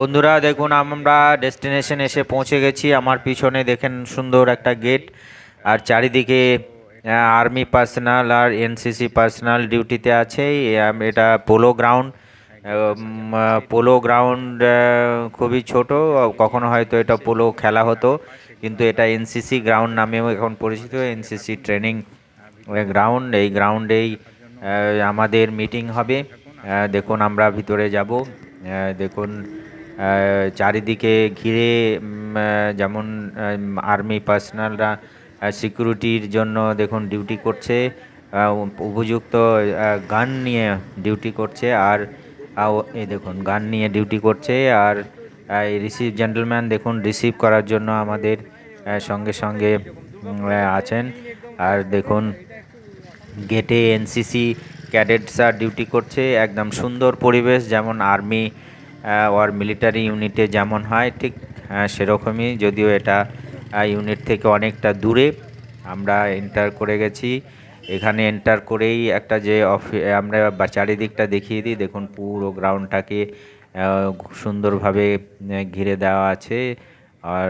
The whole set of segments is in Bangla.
বন্ধুরা দেখুন আমরা ডেস্টিনেশন এসে পৌঁছে গেছি। আমার পিছনে দেখেন সুন্দর একটা গেট, আর চারিদিকে আর্মি পার্সোনাল আর এনসিসি পার্সোনাল ডিউটিতে আছে। এটা পোলো গ্রাউন্ড। পোলো গ্রাউন্ড খুবই ছোট, কখনো হয়তো এটা পোলো খেলা হতো, কিন্তু এটা এনসিসি গ্রাউন্ড নামেও এখন পরিচিত। NCC training ground. এই গ্রাউন্ডেই আমাদের মিটিং হবে। দেখুন আমরা ভিতরে যাব। দেখুন চারিদিকে ঘিরে যেমন আর্মি পার্সোনালরা সিকিউরিটির জন্য দেখুন ডিউটি করছে, উপযুক্ত গান নিয়ে ডিউটি করছে। আর এই দেখুন গান নিয়ে ডিউটি করছে। আর রিসিভ জেন্টলম্যান দেখুন রিসিভ করার জন্য আমাদের সঙ্গে সঙ্গে আছেন। আর দেখুন গেটে এনসিসি ক্যাডেটসরা ডিউটি করছে। একদম সুন্দর পরিবেশ, যেমন আর্মি ওর মিলিটারি ইউনিটে যেমন হয় ঠিক সেরকমই, যদিও এটা ইউনিট থেকে অনেকটা দূরে। আমরা এন্টার করে গেছি। এখানে এন্টার করেই একটা যে আমরা চারিদিকটা দেখিয়ে দিই। দেখুন পুরো গ্রাউন্ডটাকে সুন্দরভাবে ঘিরে দেওয়া আছে। আর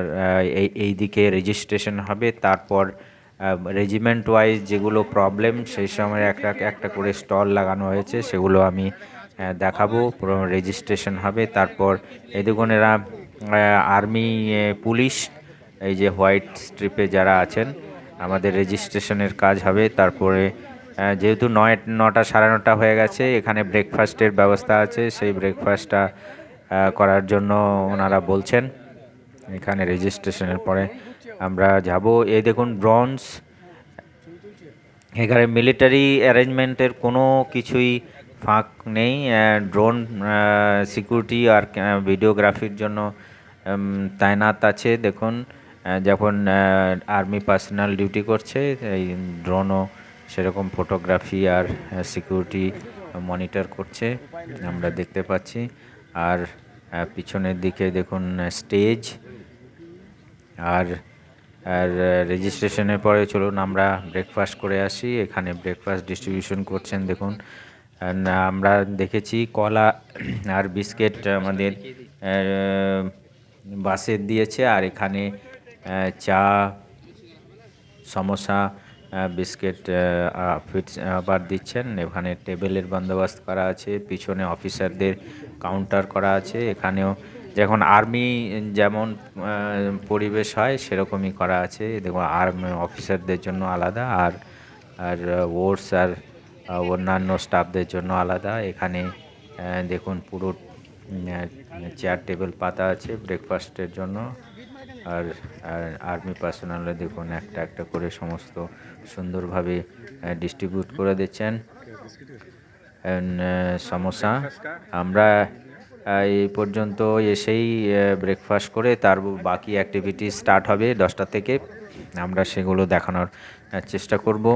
এই দিকে রেজিস্ট্রেশন হবে। তারপর রেজিমেন্ট ওয়াইজ যেগুলো প্রবলেম, সেই সময় একটা একটা করে স্টল লাগানো হয়েছে, সেগুলো আমি দেখাবো। পুরো রেজিস্ট্রেশন হবে। তারপর এই দেখুন এরা আর্মি পুলিশ, এই যে হোয়াইট স্ট্রিপে যারা আছেন, আমাদের রেজিস্ট্রেশনের কাজ হবে। তারপরে যেহেতু 9টা 9:30 হয়ে গেছে, এখানে ব্রেকফাস্টের ব্যবস্থা আছে। সেই ব্রেকফাস্টটা করার জন্য ওনারা বলছেন। এখানে রেজিস্ট্রেশনের পরে আমরা যাব। এই দেখুন ব্রঞ্জ। এখানে মিলিটারি অ্যারেঞ্জমেন্টের কোনো কিছুই ফাঁক নেই। ড্রোন সিকিউরিটি আর ভিডিওগ্রাফির জন্য তায়নাত আছে। দেখুন যখন আর্মি পার্সোনাল ডিউটি করছে, এই ড্রোনও সেরকম ফটোগ্রাফি আর সিকিউরিটি মনিটর করছে, আমরা দেখতে পাচ্ছি। আর পিছনের দিকে দেখুন স্টেজ। আর আর রেজিস্ট্রেশনের পরে চলুন আমরা ব্রেকফাস্ট করে আসি। এখানে ব্রেকফাস্ট ডিস্ট্রিবিউশন করছেন দেখুন। আমরা দেখেছি কলা আর বিস্কিট আমাদের বাসে দিয়েছে। আর এখানে চা, সমোসা, বিস্কিট আবার দিচ্ছেন। এখানে টেবিলের বন্দোবস্ত করা আছে, পিছনে অফিসারদের কাউন্টার করা আছে। এখানেও যখন আর্মি যেমন পরিবেশ হয় সেরকমই করা আছে। দেখুন আর্মি অফিসারদের জন্য আলাদা, আর আর ওর্স আর অন্যান্য স্টাফদের জন্য আলাদা। এখানে দেখুন পুরো চেয়ার টেবিল পাতা আছে ব্রেকফাস্টের জন্য। আর আর্মি পার্সোনালরা দেখুন একটা একটা করে সমস্ত সুন্দরভাবে ডিস্ট্রিবিউট করে দিচ্ছেন সমোসা। আমরা এই পর্যন্ত এসেই ব্রেকফাস্ট করে তার বাকি অ্যাক্টিভিটি স্টার্ট হবে 10টা থেকে। আমরা সেগুলো দেখানোর চেষ্টা করব।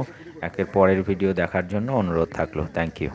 একের পরের ভিডিও দেখার জন্য অনুরোধ থাকলো। Thank you.